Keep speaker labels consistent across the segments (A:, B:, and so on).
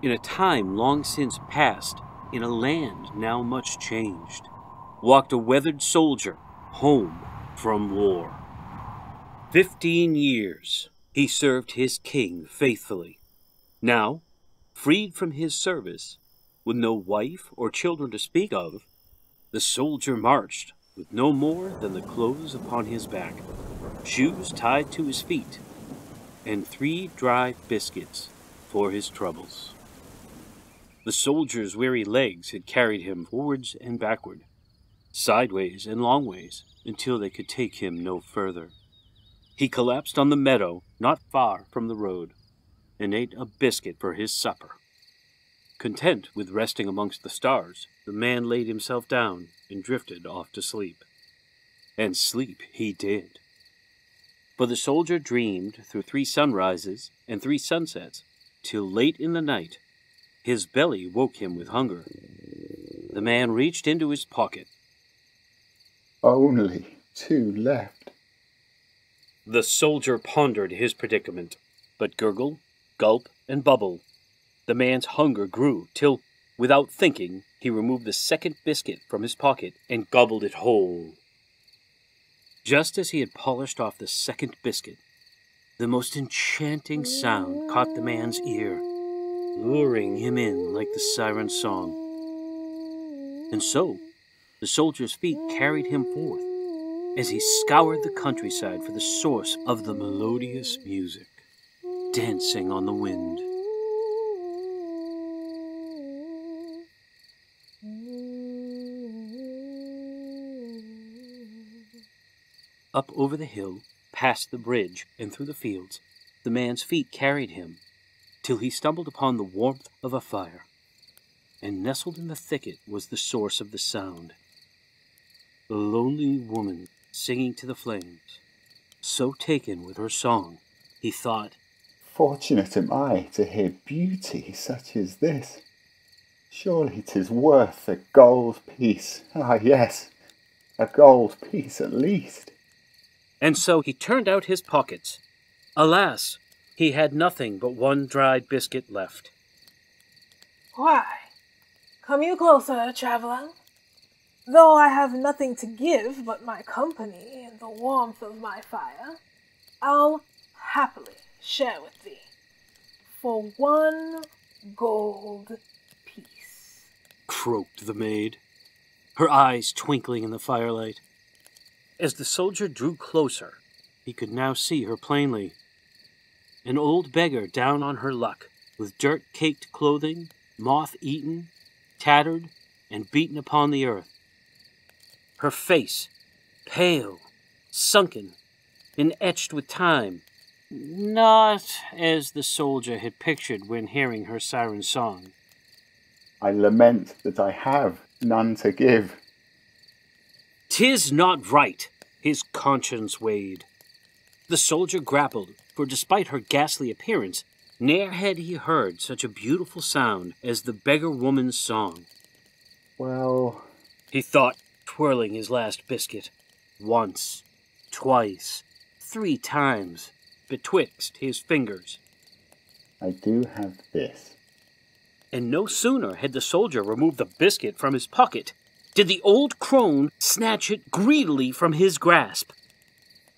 A: in a time long since past, in a land now much changed, walked a weathered soldier home from war. 15 years he served his king faithfully. Now, freed from his service, with no wife or children to speak of, the soldier marched with no more than the clothes upon his back, shoes tied to his feet, and 3 dry biscuits for his troubles. The soldier's weary legs had carried him forwards and backward, sideways and long ways, until they could take him no further. He collapsed on the meadow not far from the road, and ate a biscuit for his supper. Content with resting amongst the stars, the man laid himself down and drifted off to sleep. And sleep he did. For the soldier dreamed through 3 sunrises and 3 sunsets, till late in the night his belly woke him with hunger. The man reached into his pocket.
B: Only 2 left.
A: The soldier pondered his predicament, but gurgle, gulp, and bubble, the man's hunger grew till, without thinking, he removed the 2nd biscuit from his pocket and gobbled it whole. Just as he had polished off the 2nd biscuit, the most enchanting sound caught the man's ear, luring him in like the siren's song. And so, the soldier's feet carried him forth, as he scoured the countryside for the source of the melodious music, dancing on the wind. Up over the hill, past the bridge, and through the fields, the man's feet carried him, till he stumbled upon the warmth of a fire, and nestled in the thicket was the source of the sound. The lonely woman singing to the flames, so taken with her song, he thought,
B: Fortunate am I to hear beauty such as this. Surely 'tis worth a gold piece. Ah, yes, a gold piece at least.
A: And so he turned out his pockets. Alas, he had nothing but 1 dried biscuit left.
C: Why, come you closer, traveler. Though I have nothing to give but my company and the warmth of my fire, I'll happily share with thee for 1 gold piece,
A: Croaked the maid, her eyes twinkling in the firelight. As the soldier drew closer, he could now see her plainly. An old beggar down on her luck, with dirt-caked clothing, moth-eaten, tattered, and beaten upon the earth. Her face, pale, sunken, and etched with time, not as the soldier had pictured when hearing her siren song.
B: I lament that I have none to give.
A: 'Tis not right, his conscience weighed. The soldier grappled, for despite her ghastly appearance, ne'er had he heard such a beautiful sound as the beggar woman's song.
B: Well,
A: He thought, twirling his last biscuit, once, twice, 3 times, betwixt his fingers.
B: I do have this.
A: And no sooner had the soldier removed the biscuit from his pocket did the old crone snatch it greedily from his grasp.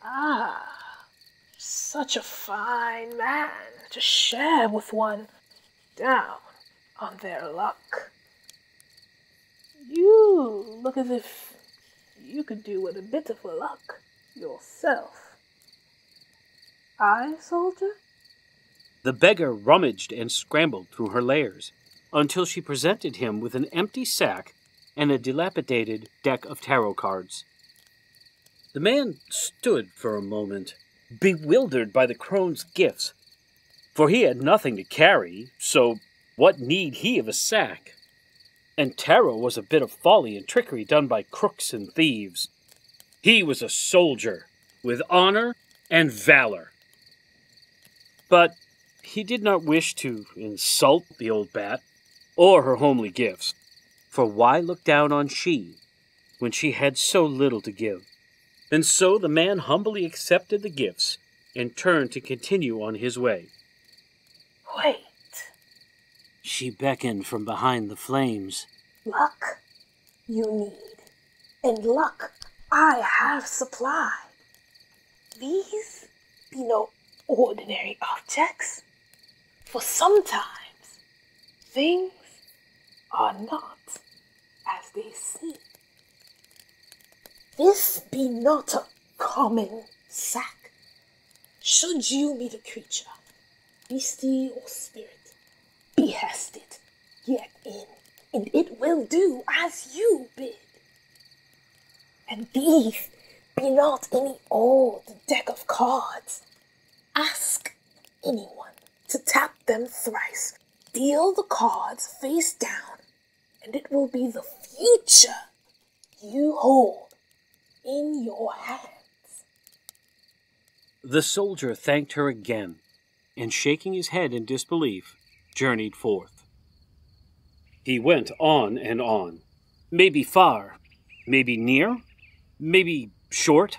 C: Ah, such a fine man to share with one down on their luck. You look as if you could do with a bit of luck yourself. I, soldier?
A: The beggar rummaged and scrambled through her layers until she presented him with an empty sack and a dilapidated deck of tarot cards. The man stood for a moment, bewildered by the crone's gifts, for he had nothing to carry, so what need he of a sack? And tarot was a bit of folly and trickery done by crooks and thieves. He was a soldier, with honor and valor. But he did not wish to insult the old bat, or her homely gifts, for why look down on she, when she had so little to give? And so the man humbly accepted the gifts, and turned to continue on his way.
C: Wait.
A: She beckoned from behind the flames.
C: Luck you need, and luck I have supplied. These be no ordinary objects, for sometimes things are not as they seem. This be not a common sack. Should you meet a creature, beastie or spirit, behest it, get in, and it will do as you bid. And these be not any old deck of cards. Ask anyone to tap them thrice, deal the cards face down, and it will be the future you hold in your hands.
A: The soldier thanked her again, and shaking his head in disbelief, journeyed forth. He went on and on, maybe far, maybe near, maybe short,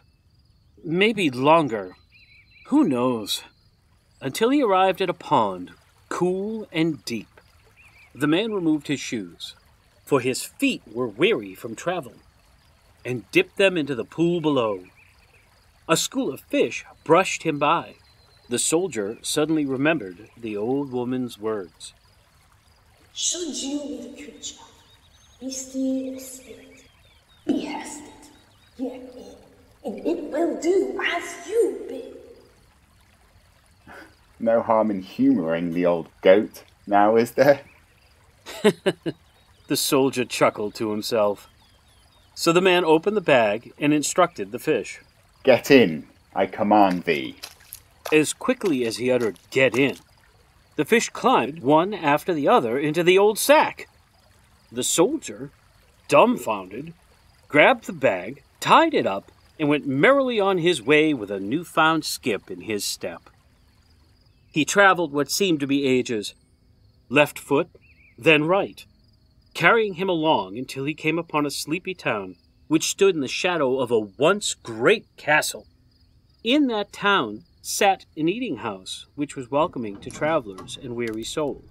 A: maybe longer, who knows, until he arrived at a pond, cool and deep. The man removed his shoes, for his feet were weary from travel, and dipped them into the pool below. A school of fish brushed him by. The soldier suddenly remembered the old woman's words.
C: Should you meet a creature, beastie or spirit, behest it, get in, and it will do as you bid.
B: No harm in humouring the old goat, now is there?
A: The soldier chuckled to himself. So the man opened the bag and instructed the fish.
B: Get in, I command thee.
A: As quickly as he uttered, "Get in," the fish climbed one after the other into the old sack. The soldier, dumbfounded, grabbed the bag, tied it up, and went merrily on his way with a newfound skip in his step. He traveled what seemed to be ages, left foot, then right, carrying him along until he came upon a sleepy town which stood in the shadow of a once great castle. In that town sat an eating house which was welcoming to travelers and weary souls.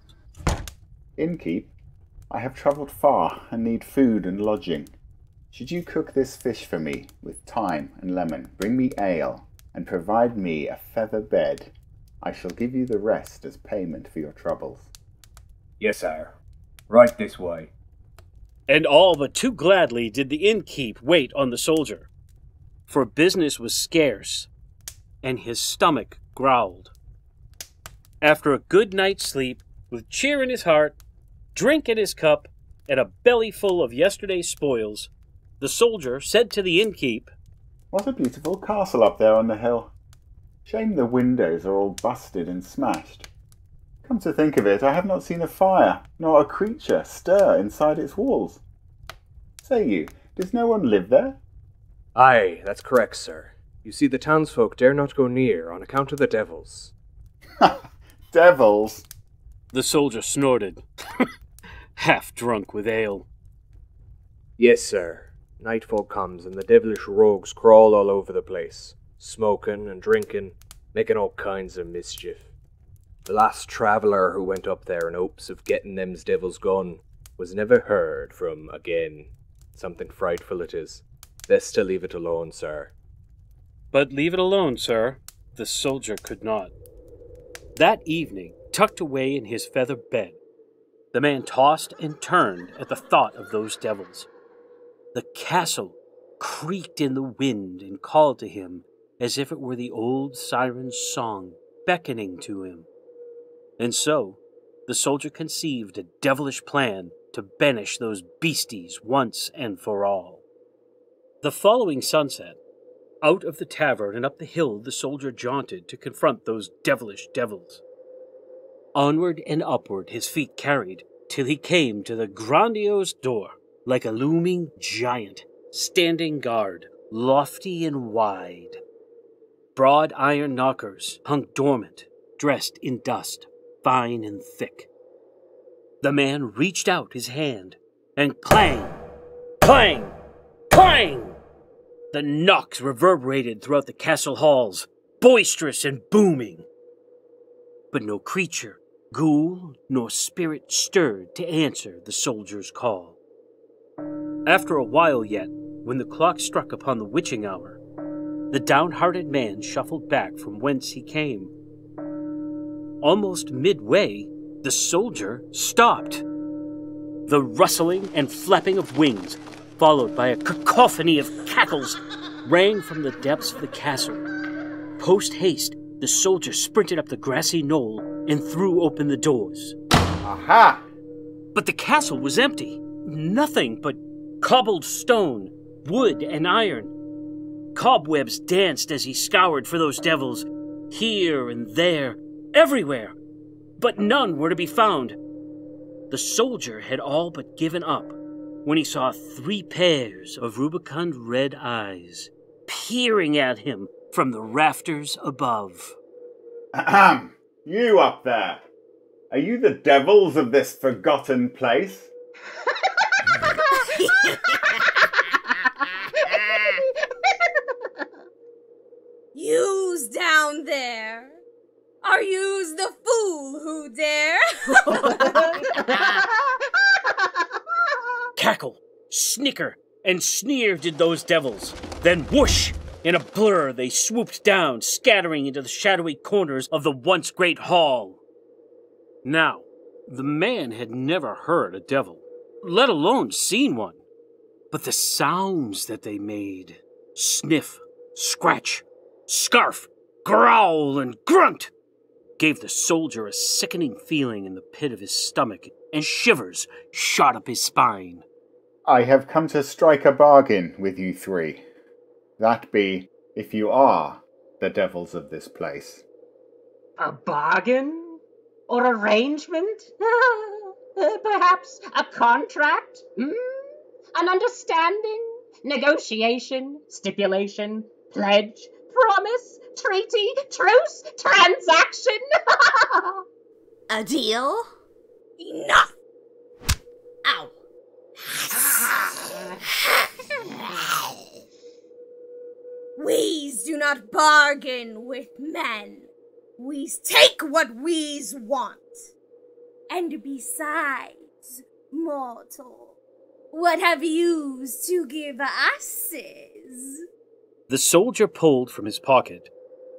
B: Innkeep, I have travelled far and need food and lodging. Should you cook this fish for me with thyme and lemon, bring me ale, and provide me a feather bed, I shall give you the rest as payment for your troubles.
D: Yes, sir. Right this way.
A: And all but too gladly did the innkeep wait on the soldier, for business was scarce, and his stomach growled. After a good night's sleep, with cheer in his heart, drink in his cup, and a belly full of yesterday's spoils, the soldier said to the innkeep,
B: What a beautiful castle up there on the hill. Shame the windows are all busted and smashed. Come to think of it, I have not seen a fire, nor a creature stir inside its walls. Say you, does no one live there?
D: Aye, that's correct, sir. You see, the townsfolk dare not go near on account of the devils.
B: Devils?
A: The soldier snorted, half drunk with ale.
D: Yes, sir. Nightfall comes and the devilish rogues crawl all over the place, smoking and drinking, making all kinds of mischief. The last traveller who went up there in hopes of getting them's devils gone was never heard from again. Something frightful it is. Best to leave it alone, sir.
A: But leave it alone, sir, the soldier could not. That evening, tucked away in his feather bed, the man tossed and turned at the thought of those devils. The castle creaked in the wind and called to him as if it were the old siren's song beckoning to him. And so, the soldier conceived a devilish plan to banish those beasties once and for all. The following sunset, out of the tavern and up the hill the soldier jaunted to confront those devilish devils. Onward and upward his feet carried, till he came to the grandiose door, like a looming giant, standing guard, lofty and wide. Broad iron knockers hung dormant, dressed in dust, fine and thick. The man reached out his hand, and clang, clang, clang! The knocks reverberated throughout the castle halls, boisterous and booming. But no creature, Ghoul nor spirit stirred to answer the soldier's call. After a while yet, when the clock struck upon the witching hour, the downhearted man shuffled back from whence he came. Almost midway, the soldier stopped. The rustling and flapping of wings, followed by a cacophony of cackles, rang from the depths of the castle. Post-haste, the soldier sprinted up the grassy knoll and threw open the doors.
B: Aha!
A: But the castle was empty. Nothing but cobbled stone, wood, and iron. Cobwebs danced as he scoured for those devils, here and there, everywhere. But none were to be found. The soldier had all but given up when he saw 3 pairs of rubicund red eyes peering at him from the rafters above.
B: Ahem! You up there! Are you the devils of this forgotten place?
E: Yous down there, are yous the fool who dare?
A: Cackle, snicker, and sneer did those devils. Then whoosh! In a blur they swooped down, scattering into the shadowy corners of the once great hall. Now, the man had never heard a devil, let alone seen one. But the sounds that they made, sniff, scratch, scarf, growl, and grunt, gave the soldier a sickening feeling in the pit of his stomach, and shivers shot up his spine.
B: I have come to strike a bargain with you 3. That be, if you are the devils of this place.
F: A bargain? Or arrangement? Perhaps a contract? An understanding? Negotiation? Stipulation? Pledge? Promise? Treaty? Truce? Transaction?
E: A deal? Enough! Ow! We's do not bargain with men. We's take what we's want. And besides, mortal, what have yous to give us's?
A: The soldier pulled from his pocket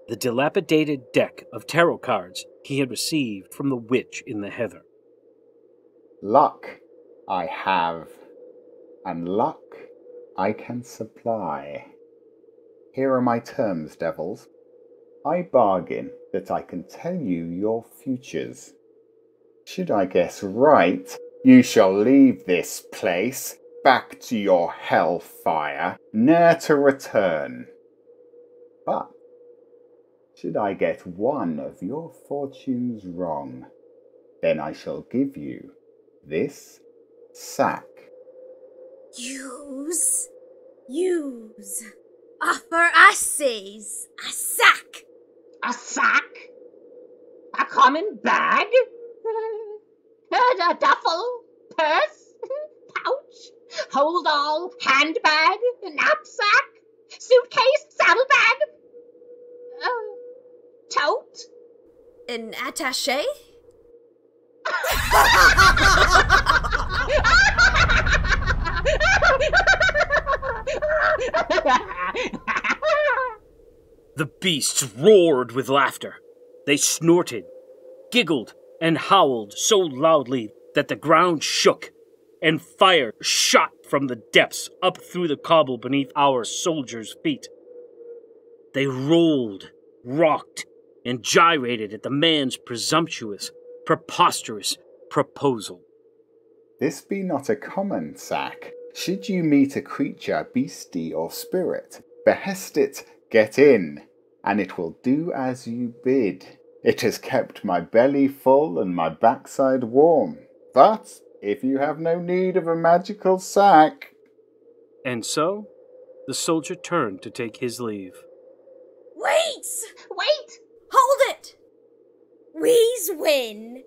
A: the dilapidated deck of tarot cards he had received from the witch in the heather.
B: Luck I have, and luck I can supply. Here are my terms, devils. I bargain that I can tell you your futures. Should I guess right, you shall leave this place, back to your hellfire, ne'er to return. But should I get one of your fortunes wrong, then I shall give you this sack.
E: Yous offer us's a sack.
F: A sack? A common bag? A duffel? Purse? Pouch? Hold-all? Handbag? Knapsack? Suitcase? Saddlebag? Tote?
E: An attaché?
A: The beasts roared with laughter. They snorted, giggled, and howled so loudly that the ground shook, and fire shot from the depths up through the cobble beneath our soldiers' feet. They rolled, rocked, and gyrated at the man's presumptuous, preposterous proposal.
B: This be not a common sack. Should you meet a creature, beastie, or spirit, behest it, get in, and it will do as you bid. It has kept my belly full and my backside warm. But if you have no need of a magical sack...
A: And so, the soldier turned to take his leave.
E: Wait!
F: Wait!
E: Hold it! We's win,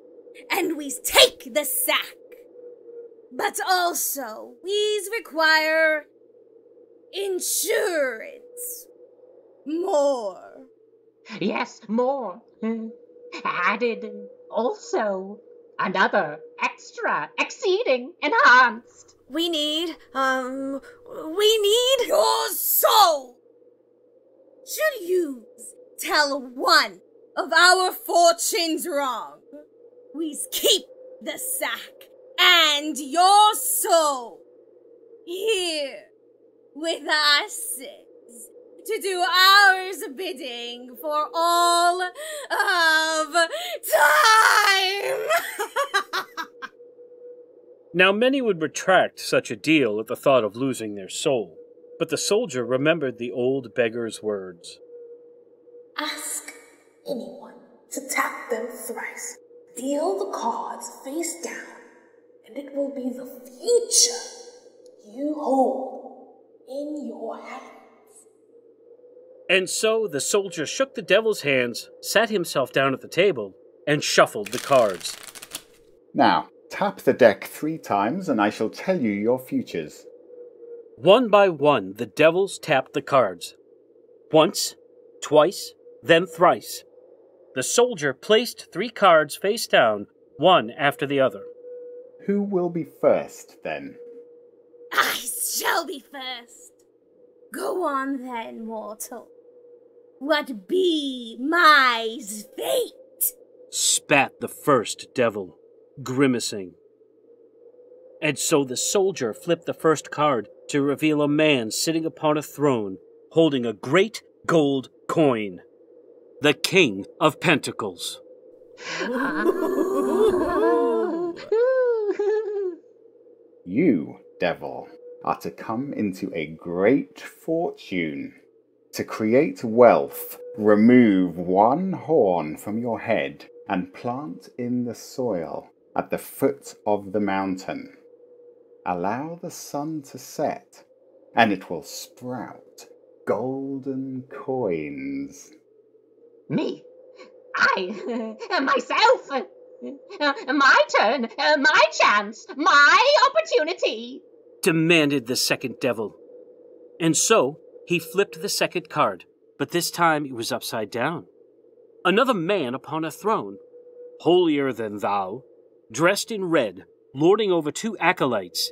E: and we's take the sack. But also, we's require insurance. More.
F: Yes, more. Added. Also, another extra, exceeding, enhanced.
E: We need your soul! Should you tell one of our fortunes wrong, we keep the sack and your soul here with us to do ours bidding for all of time!
A: Now many would retract such a deal at the thought of losing their soul, but the soldier remembered the old beggar's words.
C: Ask anyone to tap them thrice. Deal the cards face down, and it will be the future you hold in your hands.
A: And so the soldier shook the devil's hands, sat himself down at the table, and shuffled the cards.
B: Now, tap the deck 3 times and I shall tell you your futures.
A: One by one, the devils tapped the cards. Once, twice, then thrice. The soldier placed 3 cards face down, one after the other.
B: Who will be first, then?
E: I shall be first. Go on then, mortal. What be my fate?
A: Spat the first devil, grimacing. And so the soldier flipped the first card to reveal a man sitting upon a throne, holding a great gold coin. The King of Pentacles.
B: You, devil, are to come into a great fortune. To create wealth, remove 1 horn from your head and plant in the soil at the foot of the mountain. Allow the sun to set, and it will sprout golden coins.
F: Me? Myself? My turn, my chance, my opportunity.
A: Demanded the second devil. And so he flipped the second card, but this time it was upside down. Another man upon a throne, holier than thou, dressed in red, lording over 2 acolytes.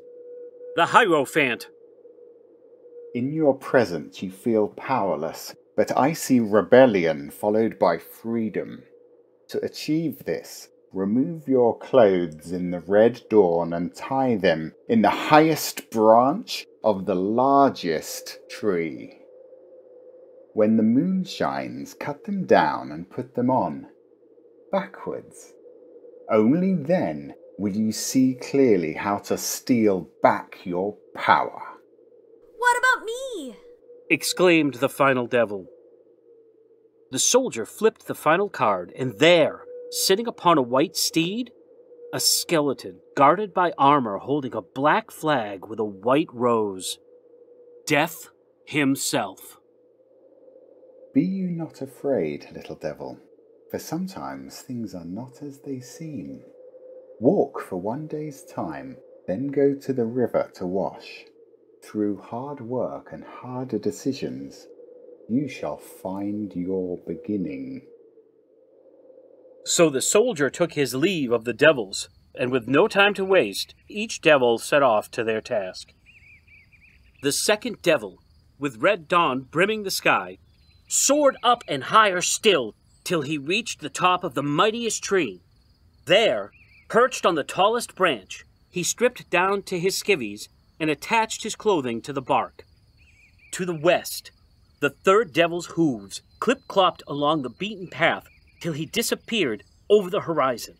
A: The Hierophant.
B: In your presence you feel powerless, but I see rebellion followed by freedom. To achieve this, remove your clothes in the red dawn and tie them in the highest branch of the largest tree. When the moon shines, cut them down and put them on, backwards. Only then will you see clearly how to steal back your power.
E: What about me?
A: Exclaimed the final devil. The soldier flipped the final card, and there, sitting upon a white steed, a skeleton guarded by armor holding a black flag with a white rose. Death himself.
B: Be you not afraid, little devil, for sometimes things are not as they seem. Walk for 1 day's time, then go to the river to wash. Through hard work and harder decisions, you shall find your beginning.
A: So the soldier took his leave of the devils, and with no time to waste, each devil set off to their task. The second devil, with red dawn brimming the sky, soared up and higher still till he reached the top of the mightiest tree. There, perched on the tallest branch, he stripped down to his skivvies and attached his clothing to the bark. To the west, the third devil's hooves clip-clopped along the beaten path till he disappeared over the horizon.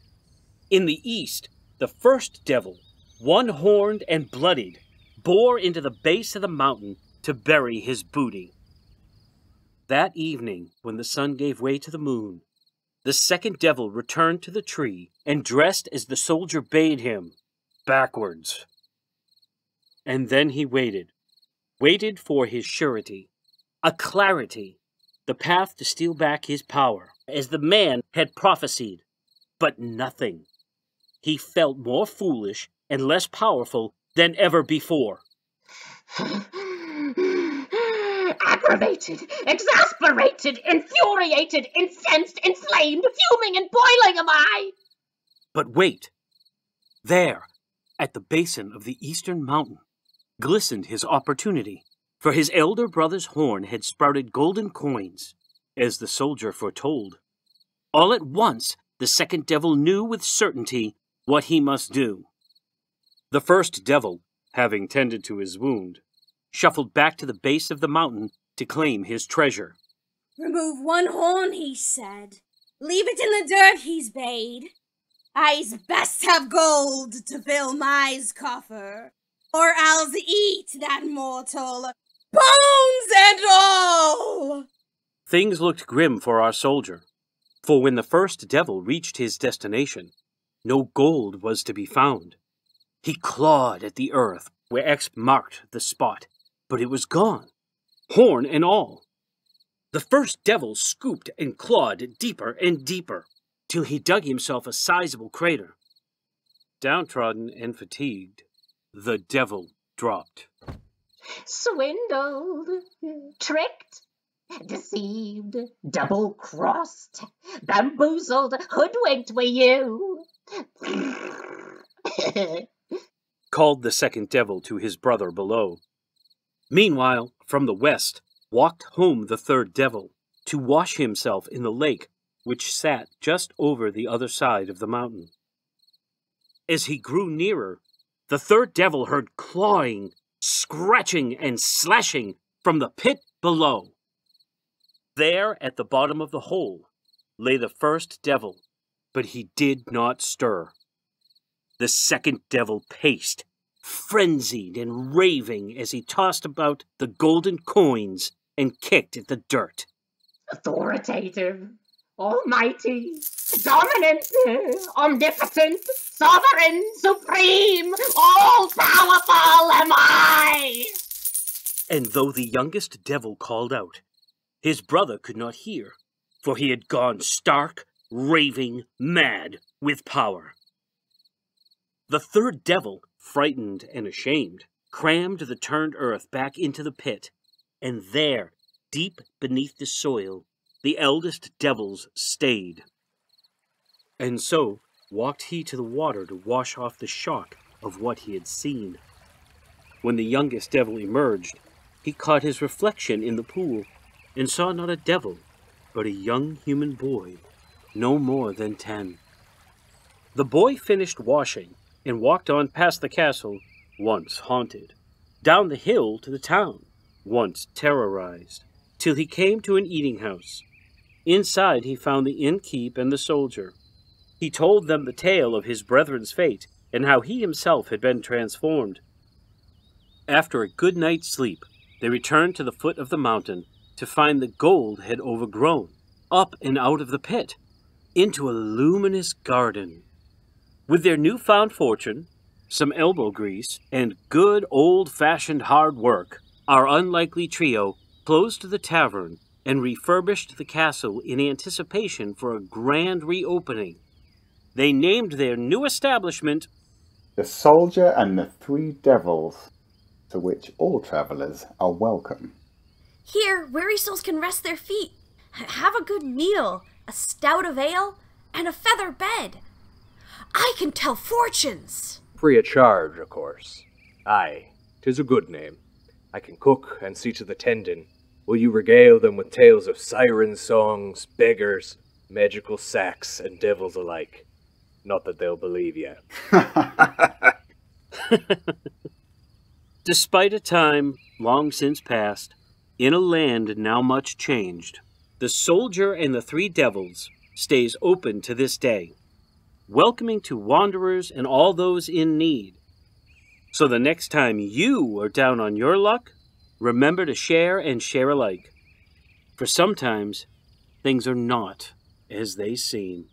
A: In the east, the first devil, one-horned and bloodied, bore into the base of the mountain to bury his booty. That evening, when the sun gave way to the moon, the second devil returned to the tree and dressed as the soldier bade him, backwards. And then he waited for his surety, a clarity, the path to steal back his power, as the man had prophesied, but nothing. He felt more foolish and less powerful than ever before.
F: Aggravated, exasperated, infuriated, incensed, inflamed, fuming and boiling am I.
A: But wait! There, at the basin of the eastern mountain, glistened his opportunity, for his elder brother's horn had sprouted golden coins, as the soldier foretold. All at once, the second devil knew with certainty what he must do. The first devil, having tended to his wound, shuffled back to the base of the mountain to claim his treasure.
E: Remove one horn, he said. Leave it in the dirt, he's bade. I's best have gold to fill my's coffer, or I'll eat that mortal, bones and all!
A: Things looked grim for our soldier, for when the first devil reached his destination, no gold was to be found. He clawed at the earth where X marked the spot, but it was gone, horn and all. The first devil scooped and clawed deeper and deeper, till he dug himself a sizable crater. Downtrodden and fatigued, the devil dropped.
F: Swindled, tricked, deceived, double-crossed, bamboozled, hoodwinked were you.
A: Called the second devil to his brother below. Meanwhile, from the west, walked home the third devil, to wash himself in the lake which sat just over the other side of the mountain. As he grew nearer, the third devil heard clawing, scratching, and slashing from the pit below. There, at the bottom of the hole, lay the first devil, but he did not stir. The second devil paced, frenzied and raving as he tossed about the golden coins and kicked at the dirt.
F: Authoritative, almighty, dominant, omnipotent, sovereign, supreme, all-powerful am I!
A: And though the youngest devil called out, his brother could not hear, for he had gone stark, raving mad with power. The third devil, frightened and ashamed, crammed the turned earth back into the pit, and there, deep beneath the soil, the eldest devils stayed. And so walked he to the water to wash off the shock of what he had seen. When the youngest devil emerged, he caught his reflection in the pool, and saw not a devil, but a young human boy, no more than 10. The boy finished washing, and walked on past the castle, once haunted, down the hill to the town, once terrorized, till he came to an eating house. Inside he found the innkeep and the soldier. He told them the tale of his brethren's fate, and how he himself had been transformed. After a good night's sleep, they returned to the foot of the mountain to find the gold had overgrown, up and out of the pit, into a luminous garden. With their newfound fortune, some elbow grease, and good old-fashioned hard work, our unlikely trio closed the tavern and refurbished the castle in anticipation for a grand reopening. They named their new establishment
B: The Soldier and the Three Devils, to which all travellers are welcome.
E: Here, weary souls can rest their feet, have a good meal, a stout of ale, and a feather bed. I can tell fortunes.
D: Free of charge, of course. Aye, 'tis a good name. I can cook and see to the tending. Will you regale them with tales of siren songs, beggars, magical sacks, and devils alike? Not that they'll believe you.
A: Despite a time long since past, in a land now much changed, the Soldier and the Three Devils stays open to this day, welcoming to wanderers and all those in need. So the next time you are down on your luck, remember to share and share alike. For sometimes things are not as they seem.